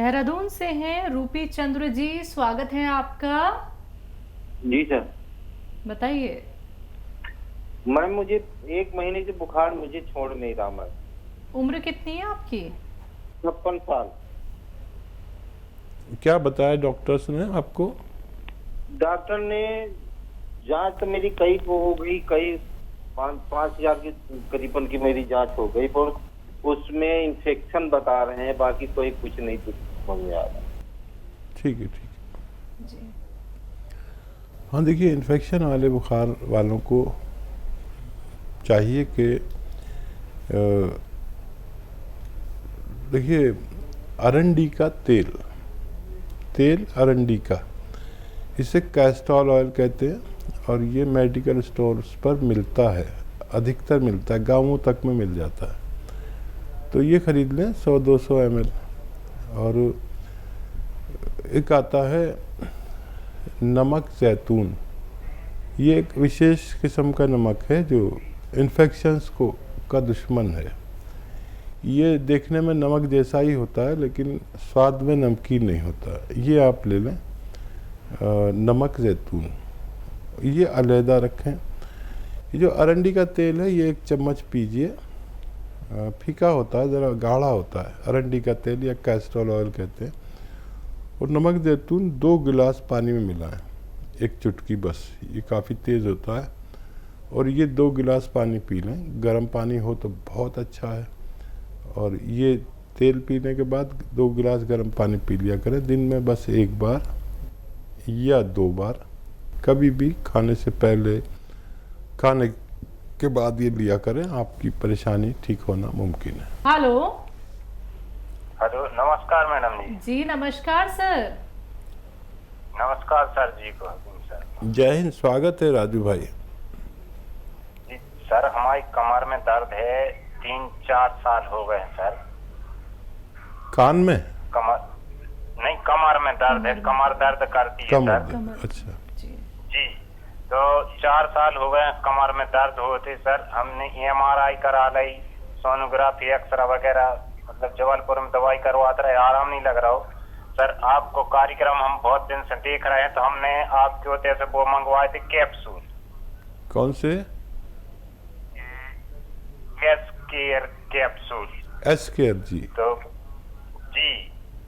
देहरादून से हैं रूपी चंद्र जी, स्वागत है आपका। जी सर। बताइए। मैम मुझे 1 महीने से बुखार मुझे छोड़ नहीं रहा मैम। उम्र कितनी है आपकी? 56 साल। क्या बताया डॉक्टर्स ने आपको? डॉक्टर ने जांच तो मेरी कई वो हो गई, कई 5,000 के करीबन की मेरी जांच हो गई, पर उसमें इंफेक्शन बता रहे हैं, बाकी कोई कुछ नहीं कुछ समझ में आ रहा। ठीक है जी। हाँ, देखिए इन्फेक्शन वाले बुखार वालों को चाहिए कि देखिए अरंडी का तेल अरंडी का, इसे कैस्टोल ऑयल कहते हैं और ये मेडिकल स्टोर्स पर मिलता है, अधिकतर मिलता है, गाँवों तक में मिल जाता है। तो ये ख़रीद लें 100-200 ml। और एक आता है नमक जैतून, ये एक विशेष किस्म का नमक है जो इन्फेक्शंस का दुश्मन है। ये देखने में नमक जैसा ही होता है लेकिन स्वाद में नमकीन नहीं होता। ये आप ले लें नमक जैतून, ये अलहदा रखें। ये जो अरंडी का तेल है ये 1 चम्मच पीजिए। फीका होता है, ज़रा गाढ़ा होता है अरंडी का तेल या कैस्टोल ऑयल कहते हैं। और नमक जैतून 2 गिलास पानी में मिलाएं, 1 चुटकी बस, ये काफ़ी तेज़ होता है। और ये 2 गिलास पानी पी लें, गर्म पानी हो तो बहुत अच्छा है। और ये तेल पीने के बाद 2 गिलास गर्म पानी पी लिया करें दिन में, बस 1 बार या 2 बार, कभी भी खाने से पहले, खाने के बाद ये लिया करें, आपकी परेशानी ठीक होना मुमकिन है। हेलो। हेलो, नमस्कार मैडम जी। जी नमस्कार सर। नमस्कार सर जी को सर। जय हिंद, स्वागत है राजू भाई। जी सर, हमारी कमर में दर्द है, 3-4 साल हो गए हैं सर। कान में? कमर नहीं, कमर में दर्द है, कमर दर्द करती है सर। अच्छा जी, तो 4 साल हो गए हैं कमर में दर्द होते सर। हमने MRI करा ली, सोनोग्राफी, एक्सरा वगैरह, मतलब जबलपुर में दवाई करवाते रहे, आराम नहीं लग रहा हो सर। आपको कार्यक्रम हम बहुत दिन से देख रहे हैं, तो हमने आपके होते से वो मंगवाए थे कैप्सूल। कौन से? S care capsule. S care जी। तो जी,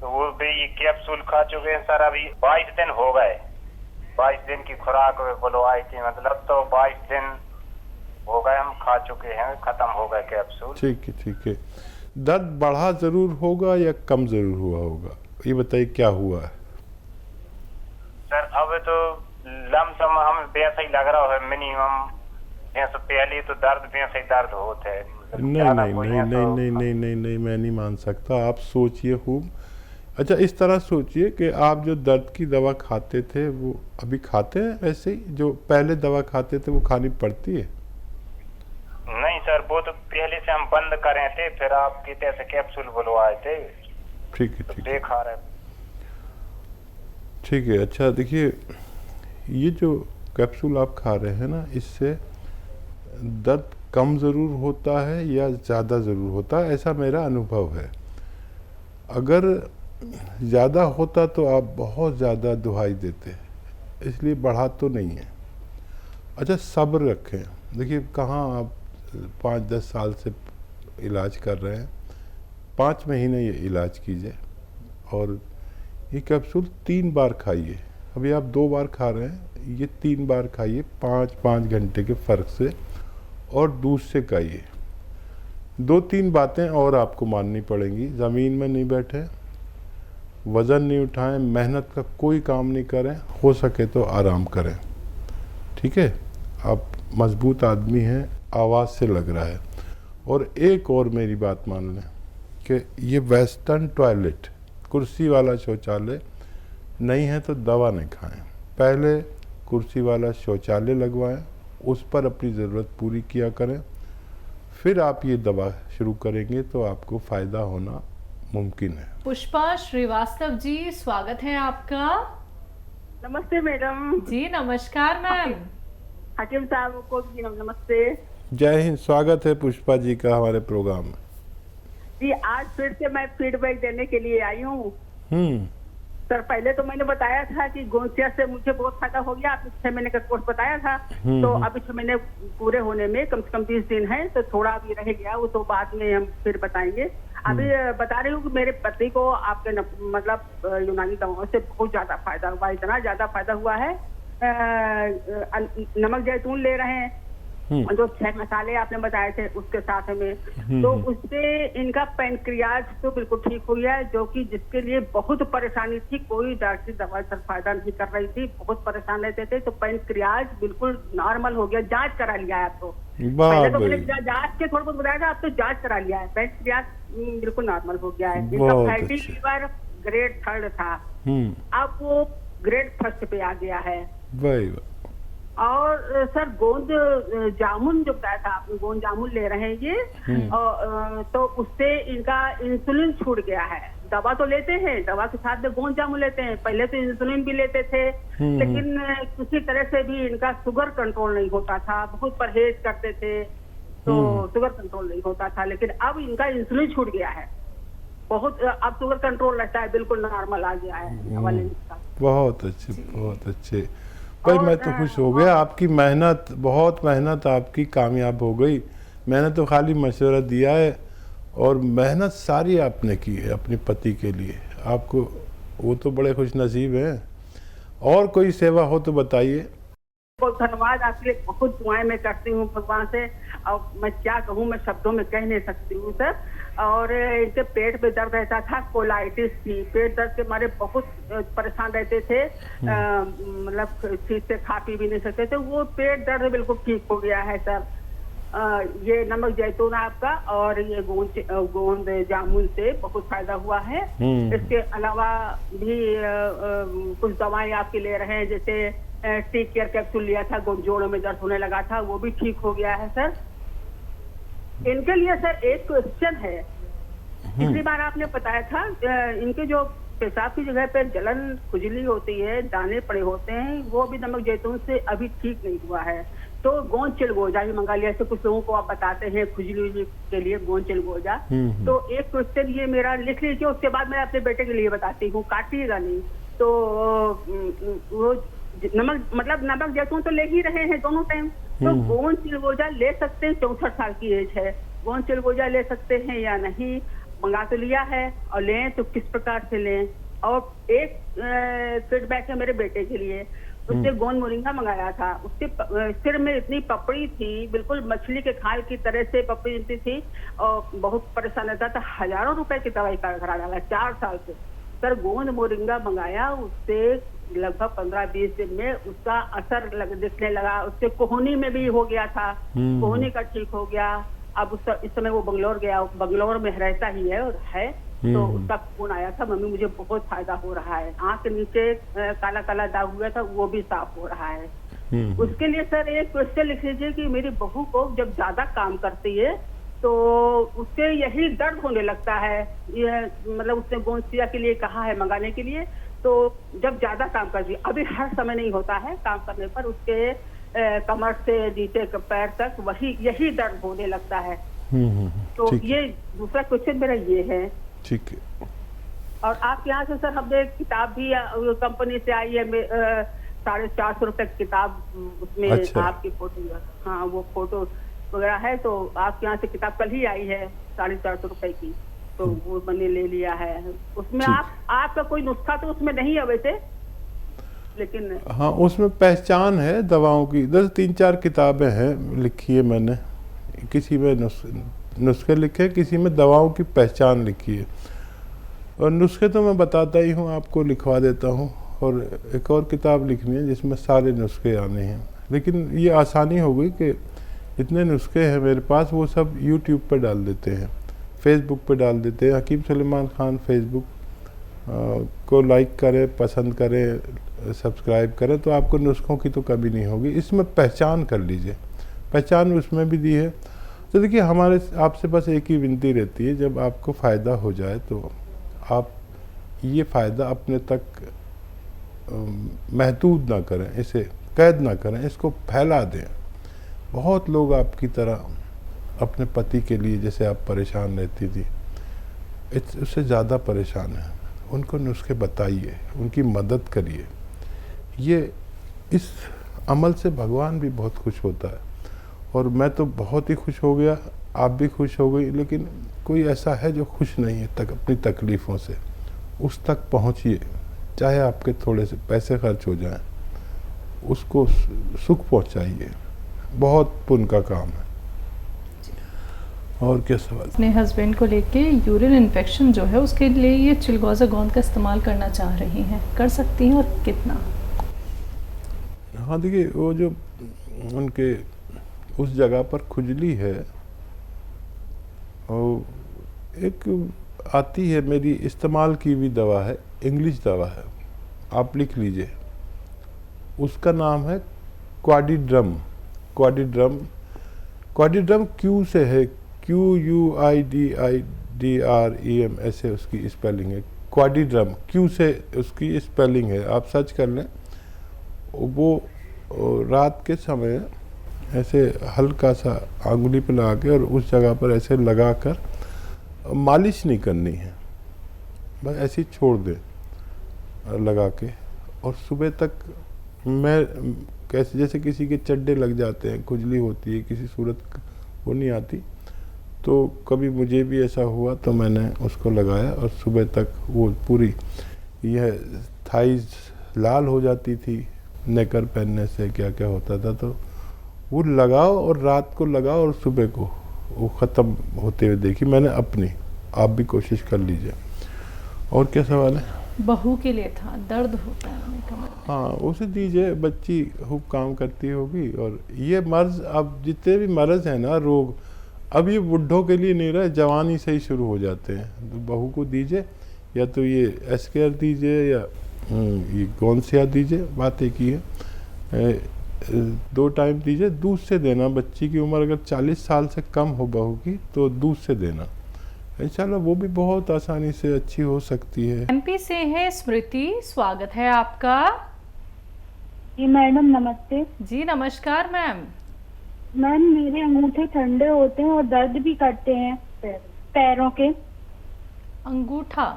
तो वो भी ये कैप्सूल खा चुके हैं सर। अभी 22 दिन हो गए, 22 दिन की खुराक बोलो आई थी, मतलब तो 22 दिन हो गए हम खा चुके हैं, खत्म हो गए कैप्सूल। ठीक है। दर्द बढ़ा जरूर होगा या कम जरूर हुआ होगा, ये बताइए क्या हुआ है? सर अब तो लमसम हम वैसा ही लग रहा है, मिनिमम जैसे पहले तो दर्द वैसे ही दर्द होते है। नहीं, मैं नहीं मान सकता। आप सोचिए खूब। अच्छा, इस तरह सोचिए कि आप जो दर्द की दवा खाते थे वो अभी खाते हैं वैसे ही, जो पहले दवा खाते थे वो खानी पड़ती है? नहीं सर, वो तो पहले से हम बंद करे थे, फिर आपकी तरह कैप्सूल बुलवाए थे। ठीक है, तो देखा रहे। ठीक है। अच्छा देखिए, ये जो कैप्सूल आप खा रहे हैं ना, इससे दर्द कम ज़रूर होता है या ज़्यादा ज़रूर होता है, ऐसा मेरा अनुभव है। अगर ज़्यादा होता तो आप बहुत ज़्यादा दुहाई देते, इसलिए बढ़ा तो नहीं है। अच्छा, सब्र रखें। देखिए, कहाँ आप 5-10 साल से इलाज कर रहे हैं, 5 महीने ये इलाज कीजिए और ये कैप्सूल 3 बार खाइए। अभी आप 2 बार खा रहे हैं, ये 3 बार खाइए 5-5 घंटे के फ़र्क से, और दूध से खाइए। 2-3 बातें और आपको माननी पड़ेंगी। ज़मीन में नहीं बैठे, वज़न नहीं उठाएं, मेहनत का कोई काम नहीं करें, हो सके तो आराम करें। ठीक है, आप मजबूत आदमी हैं, आवाज़ से लग रहा है। और एक और मेरी बात मान लें कि ये वेस्टर्न टॉयलेट, कुर्सी वाला शौचालय नहीं है तो दवा नहीं खाएं। पहले कुर्सी वाला शौचालय लगवाएं, उस पर अपनी ज़रूरत पूरी किया करें, फिर आप ये दवा शुरू करेंगे तो आपको फ़ायदा होना मुमकिन है। पुष्पा श्रीवास्तव जी, स्वागत है आपका। नमस्ते मैडम जी नमस्कार मैम। हकीम साहब को भी नमस्ते। जय हिंद, स्वागत है पुष्पा जी का हमारे प्रोग्राम में। जी, आज फिर से मैं फीडबैक देने के लिए आई हूँ। सर पहले तो मैंने बताया था कि गोंसिया से मुझे बहुत फायदा हो गया, आपने 6 महीने का कोर्स बताया था। तो अभी 6 महीने पूरे होने में कम से कम 20 दिन है, तो थोड़ा अभी रह गया, वो तो बाद में हम फिर बताएंगे। अभी बता रही हूँ कि मेरे पति को आपके मतलब यूनानी दवाओं से बहुत ज्यादा फायदा हुआ, इतना ज्यादा फायदा हुआ है। नमक जैतून ले रहे हैं, जो 6 मसाले आपने बताए थे उसके साथ में, तो उससे इनका पैनक्रियाज तो बिल्कुल ठीक हो गया है, जो कि जिसके लिए बहुत परेशानी थी, कोई डॉक्टरी दवा से फायदा नहीं कर रही थी, बहुत परेशान रहते थे, तो पैनक्रियाज बिल्कुल नॉर्मल हो गया। जांच करा लिया है आप तो, पहले तो मैंने जांच के थोड़ा बहुत बताया था, आप तो जांच करा लिया है, पैनक्रियाज बिल्कुल नॉर्मल हो गया है। इनका फैटी लीवर ग्रेड 3 था, अब वो ग्रेड 1 पे आ गया है। और सर गोंद जामुन जो बताया था आपने, गोंद जामुन ले रहे हैं ये, तो उससे इनका इंसुलिन छूट गया है। दवा तो लेते हैं, दवा के साथ में गोंद जामुन लेते हैं, पहले तो इंसुलिन भी लेते थे, लेकिन किसी तरह से भी इनका शुगर कंट्रोल नहीं होता था, बहुत परहेज करते थे, तो शुगर कंट्रोल नहीं होता था, लेकिन अब इनका इंसुलिन छूट गया है, बहुत अब शुगर कंट्रोल रहता है, बिल्कुल नॉर्मल आ गया है दवा लेने का। बहुत अच्छे, बहुत अच्छे भाई, मैं तो खुश हो गया। आपकी मेहनत, बहुत मेहनत आपकी कामयाब हो गई। मैंने तो खाली मशवरा दिया है और मेहनत सारी आपने की है अपने पति के लिए, आपको वो तो बड़े खुश नसीब हैं। और कोई सेवा हो तो बताइए। बहुत धन्यवाद, आपके लिए बहुत दुआएं मैं करती हूँ भगवान से, और मैं क्या कहूँ, मैं शब्दों में कह नहीं सकती हूँ सर। और इनके पेट में दर्द रहता था, कोलाइटिस थी, पेट दर्द के मारे बहुत परेशान रहते थे, मतलब ठीक से खा पी भी नहीं सकते थे, वो पेट दर्द बिल्कुल ठीक हो गया है सर। ये नमक जैतून आपका और ये गोंद जामुन से बहुत फायदा हुआ है। इसके अलावा भी कुछ दवाएं आपकी ले रहे हैं, जैसे टी केयर कैप्सूल लिया था, जोड़ों में दर्द होने लगा था, वो भी ठीक हो गया है सर। इनके लिए सर एक क्वेश्चन है, पिछली बार आपने बताया था इनके जो पेशाब की जगह पर जलन खुजली होती है, दाने पड़े होते हैं, वो भी नमक जैतून से अभी ठीक नहीं हुआ है, तो गोंद चिलगोजा भी मंगा लिया। ऐसे कुछ लोगों को आप बताते हैं खुजली के लिए गोंद चिलगोजा, तो एक क्वेश्चन ये मेरा लिख लीजिए, उसके बाद मैं अपने बेटे के लिए बताती हूँ, काटिएगा नहीं। तो वो नमक मतलब नमक जैतून तो ले ही रहे हैं दोनों टाइम, तो गोंद चिलगोजा ले सकते हैं, 64 साल की एज है, गोंद चिलगोजा ले सकते हैं या नहीं, मंगा तो लिया है, और लें तो किस प्रकार से लें। और एक फीडबैक है मेरे बेटे के लिए, उसने गोंद मोरिंगा मंगाया था, उसके सिर में इतनी पपड़ी थी, बिल्कुल मछली के खाल की तरह से पपड़ी थी, और बहुत परेशान रहता था, हजारों रुपए की दवाई करा डाला 4 साल से। सर गोंद मोरिंगा मंगाया, उससे लगभग 15-20 दिन में उसका असर दिखने लगा, उससे कोहनी में भी हो गया था, कोहनी का ठीक हो गया। अब इस समय वो बंगलोर में रहता ही है, और है, तो उसका फोन आया था, मम्मी मुझे बहुत फायदा हो रहा है, आँख के नीचे काला काला दाग हुआ था, वो भी साफ हो रहा है। उसके लिए सर एक क्वेश्चन लिख लीजिए कि मेरी बहू को जब ज्यादा काम करती है तो उससे यही दर्द होने लगता है, ये मतलब उसने गोंसिया के लिए कहा है मंगाने के लिए, तो जब ज्यादा काम करती है, अभी हर समय नहीं होता है काम करने पर, उसके कमर से नीचे पैर तक यही दर्द होने लगता है। तो ये दूसरा क्वेश्चन मेरा ये है। ठीक है। और आपके यहाँ से सर हमने किताब भी कंपनी से आई है, 450 रुपए की किताब, उसमें अच्छा। आपकी फोटो, हाँ वो फोटो वगैरह है, तो आपके यहाँ से किताब कल ही आई है 450 रुपए की, तो वो मैंने ले लिया है। उसमें आपका कोई नुस्खा तो उसमें नहीं है वैसे, लेकिन हाँ उसमें पहचान है दवाओं की, 3-4 किताबें हैं लिखी है मैंने, किसी में नुस्खे लिखे, किसी में दवाओं की पहचान लिखी है, और नुस्खे तो मैं बताता ही हूँ, आपको लिखवा देता हूँ, और एक और किताब लिखनी है जिसमें सारे नुस्खे आने हैं। लेकिन ये आसानी हो गई कि इतने नुस्खे हैं मेरे पास, वो सब यूट्यूब पर डाल देते हैं, फेसबुक पे डाल देते हैं। हकीम सुलेमान खान फेसबुक को लाइक करें, पसंद करें, सब्सक्राइब करें, तो आपको नुस्खों की तो कभी नहीं होगी। इसमें पहचान कर लीजिए, पहचान उसमें भी दी है। तो देखिए हमारे आपसे बस एक ही विनती रहती है, जब आपको फ़ायदा हो जाए तो आप ये फ़ायदा अपने तक महदूद ना करें, इसे कैद ना करें, इसको फैला दें। बहुत लोग आपकी तरह अपने पति के लिए जैसे आप परेशान रहती थी, उससे ज़्यादा परेशान है, उनको नुस्खे बताइए, उनकी मदद करिए। ये इस अमल से भगवान भी बहुत खुश होता है और मैं तो बहुत ही खुश हो गया, आप भी खुश हो गई। लेकिन कोई ऐसा है जो खुश नहीं है अपनी तकलीफ़ों से, उस तक पहुंचिए, चाहे आपके थोड़े से पैसे खर्च हो जाएं, उसको सुख पहुंचाइए, बहुत पुण्य का काम है। और क्या सवाल? अपने हस्बैंड को लेके यूरिन इन्फेक्शन जो है उसके लिए ये चिलगोज़ा गोंद का इस्तेमाल करना चाह रही हैं, कर सकती हैं और कितना? हाँ देखिए, वो जो उनके उस जगह पर खुजली है, और एक आती है मेरी इस्तेमाल की हुई दवा है, इंग्लिश दवा है, आप लिख लीजिए, उसका नाम है क्वाडिड्रम। क्वाडिड्रम, क्वाडिड्रम क्यू से है, QUIDIDREM ऐसे उसकी स्पेलिंग है। क्वाडिड्रम क्यू से उसकी स्पेलिंग है, आप सर्च कर लें। वो रात के समय ऐसे हल्का सा आंगुली पे लगा के और उस जगह पर ऐसे लगा कर, मालिश नहीं करनी है, बस ऐसे ही छोड़ दें लगा के, और सुबह तक मैं कैसे जैसे किसी के चड्डे लग जाते हैं, खुजली होती है, किसी सूरत वो नहीं आती, तो कभी मुझे भी ऐसा हुआ तो मैंने उसको लगाया और सुबह तक वो पूरी यह थाइज लाल हो जाती थी नेकर पहनने से, क्या क्या होता था। तो वो लगाओ और रात को लगाओ और सुबह को वो ख़त्म होते हुए देखी मैंने अपनी, आप भी कोशिश कर लीजिए। और क्या सवाल है? बहू के लिए था, दर्द होता है उन्हें कमर में। हाँ, उसे दीजिए, बच्ची खूब काम करती होगी। और ये मर्ज, अब जितने भी मर्ज हैं ना, रोग, अब ये बुढ़ों के लिए नहीं रहा, जवानी से ही शुरू हो जाते हैं। तो बहू को दीजिए, या तो ये एस्केयर दीजिए या ये गोंसिया दीजिए, बात एक ही है। 2 टाइम दीजिए, दूध से देना। बच्ची की उम्र अगर 40 साल से कम हो बहू की तो दूध से देना, इंशाल्लाह वो भी बहुत आसानी से अच्छी हो सकती है। एमपी से है स्मृति, स्वागत है आपका। जी मैडम नमस्ते। जी नमस्कार मैम। मैम मेरे अंगूठे ठंडे होते हैं और दर्द भी करते हैं पैरों के। अंगूठा?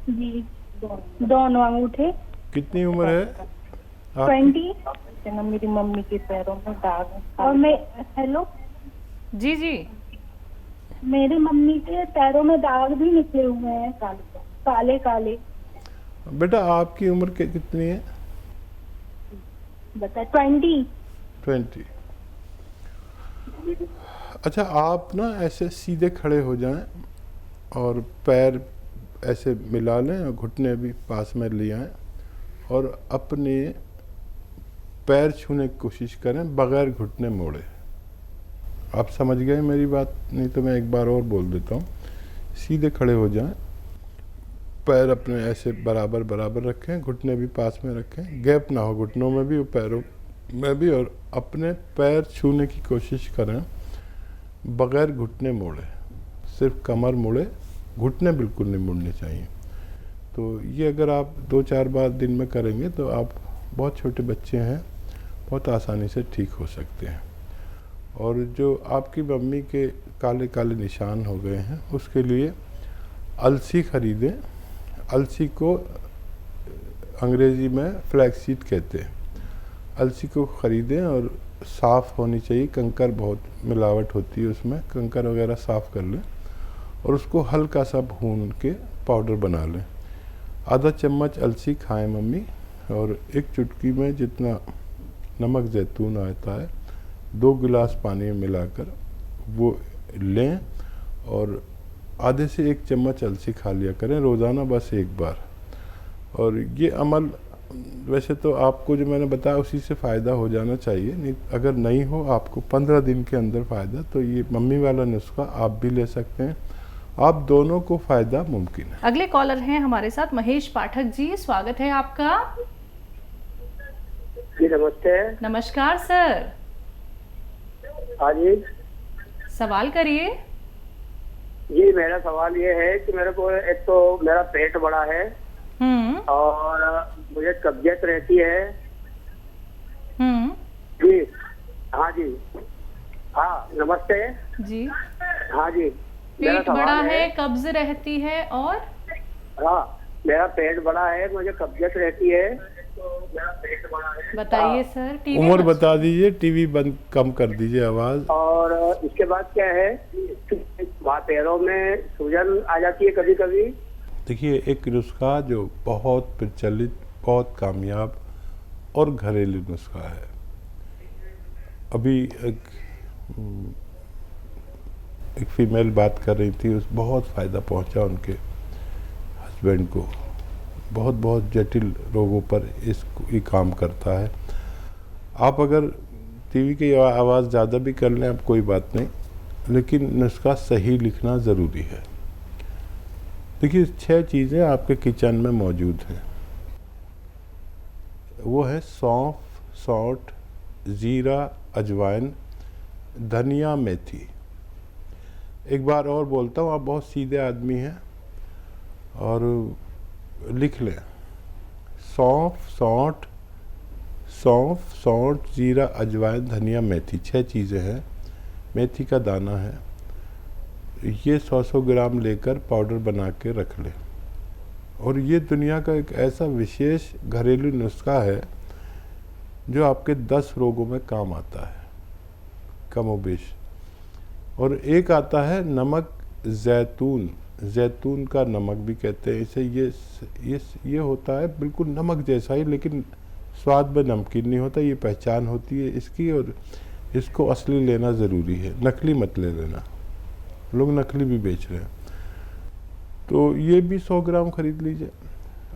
जी दोनों अंगूठे। कितनी उम्र है? 20। मेरी मम्मी के पैरों में दाग है। और मैं हेलो जी जी, मेरी मम्मी के पैरों में दाग भी निकले हुए हैं, काले काले। बेटा आपकी उम्र कितनी है? बता 20। अच्छा, आप ना ऐसे सीधे खड़े हो जाएं और पैर ऐसे मिला लें और घुटने भी पास में ले आएं और अपने पैर छूने की कोशिश करें बगैर घुटने मोड़े। आप समझ गए मेरी बात? नहीं तो मैं एक बार और बोल देता हूँ। सीधे खड़े हो जाएं, पैर अपने ऐसे बराबर बराबर रखें, घुटने भी पास में रखें, गैप ना हो घुटनों में भी और पैरों में भी, और अपने पैर छूने की कोशिश करें बगैर घुटने मोड़े, सिर्फ कमर मोड़े, घुटने बिल्कुल नहीं मुड़ने चाहिए। तो ये अगर आप 2-4 बार दिन में करेंगे तो आप, बहुत छोटे बच्चे हैं, बहुत आसानी से ठीक हो सकते हैं। और जो आपकी मम्मी के काले काले निशान हो गए हैं उसके लिए अलसी खरीदें। अलसी को अंग्रेज़ी में फ्लैक्सीड कहते हैं। अलसी को ख़रीदें और साफ़ होनी चाहिए, कंकर बहुत मिलावट होती है उसमें, कंकर वगैरह साफ़ कर लें और उसको हल्का सा भून के पाउडर बना लें। आधा चम्मच अलसी खाएं मम्मी, और 1 चुटकी में जितना नमक जैतून आता है 2 गिलास पानी में मिलाकर वो लें और आधे से 1 चम्मच अलसी खा लिया करें रोज़ाना, बस 1 बार। और ये अमल वैसे तो आपको जो मैंने बताया उसी से फ़ायदा हो जाना चाहिए, नहीं अगर नहीं हो आपको 15 दिन के अंदर फ़ायदा, तो ये मम्मी वाला नुस्खा आप भी ले सकते हैं, आप दोनों को फ़ायदा मुमकिन है। अगले कॉलर हैं हमारे साथ महेश पाठक जी, स्वागत है आपका। जी नमस्ते। नमस्कार सर। हाँ जी। सवाल करिए। जी मेरा सवाल ये है कि मेरे को एक तो मेरा पेट बड़ा है और मुझे कब्जियत रहती है। जी हाँ जी। हाँ नमस्ते जी। हाँ जी। पेट बड़ा है, कब्ज रहती है और हाँ मेरा पेट बड़ा है, मुझे कब्जियत रहती है, तो मेरा पेट बड़ा है। बताइए सर, टीवी उम्र मत- बता दीजिए, टीवी बंद कम कर दीजिए आवाज़। और इसके बाद क्या है, वहाँ पैरों में सूजन आ जाती है कभी कभी। देखिए, एक नुस्खा जो बहुत प्रचलित, बहुत कामयाब और घरेलू नुस्खा है। अभी एक फीमेल बात कर रही थी, उस बहुत फ़ायदा पहुंचा उनके हस्बैंड को। बहुत बहुत जटिल रोगों पर ये काम करता है। आप अगर टीवी की आवाज़ ज़्यादा भी कर लें, आप कोई बात नहीं, लेकिन नुस्खा सही लिखना ज़रूरी है। देखिए, 6 चीज़ें आपके किचन में मौजूद हैं। वो है सौंफ, सौंठ, ज़ीरा, अजवाइन, धनिया, मेथी। एक बार और बोलता हूँ, आप बहुत सीधे आदमी हैं और लिख लें। सौंफ, सौंठ, ज़ीरा, अजवाइन, धनिया, मेथी, 6 चीज़ें हैं। मेथी का दाना है, ये 100 ग्राम लेकर पाउडर बना के रख लें। और ये दुनिया का एक ऐसा विशेष घरेलू नुस्खा है जो आपके 10 रोगों में काम आता है, कमोबेश। और एक आता है नमक जैतून, जैतून का नमक भी कहते हैं इसे। ये होता है बिल्कुल नमक जैसा ही, लेकिन स्वाद में नमकीन नहीं होता। ये पहचान होती है इसकी, और इसको असली लेना ज़रूरी है, नकली मत ले लेना। लोग नकली भी बेच रहे हैं। तो ये भी 100 ग्राम खरीद लीजिए,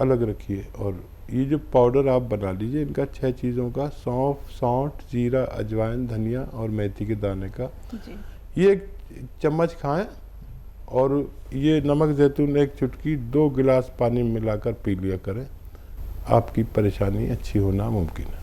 अलग रखिए। और ये जो पाउडर आप बना लीजिए, इनका 6 चीज़ों का, सौंफ, सौंठ, जीरा, अजवाइन, धनिया और मेथी के दाने का, जी। ये 1 चम्मच खाएं। और ये नमक जैतून 1 चुटकी 2 गिलास पानी में मिलाकर पी लिया करें। आपकी परेशानी अच्छी होना मुमकिन है।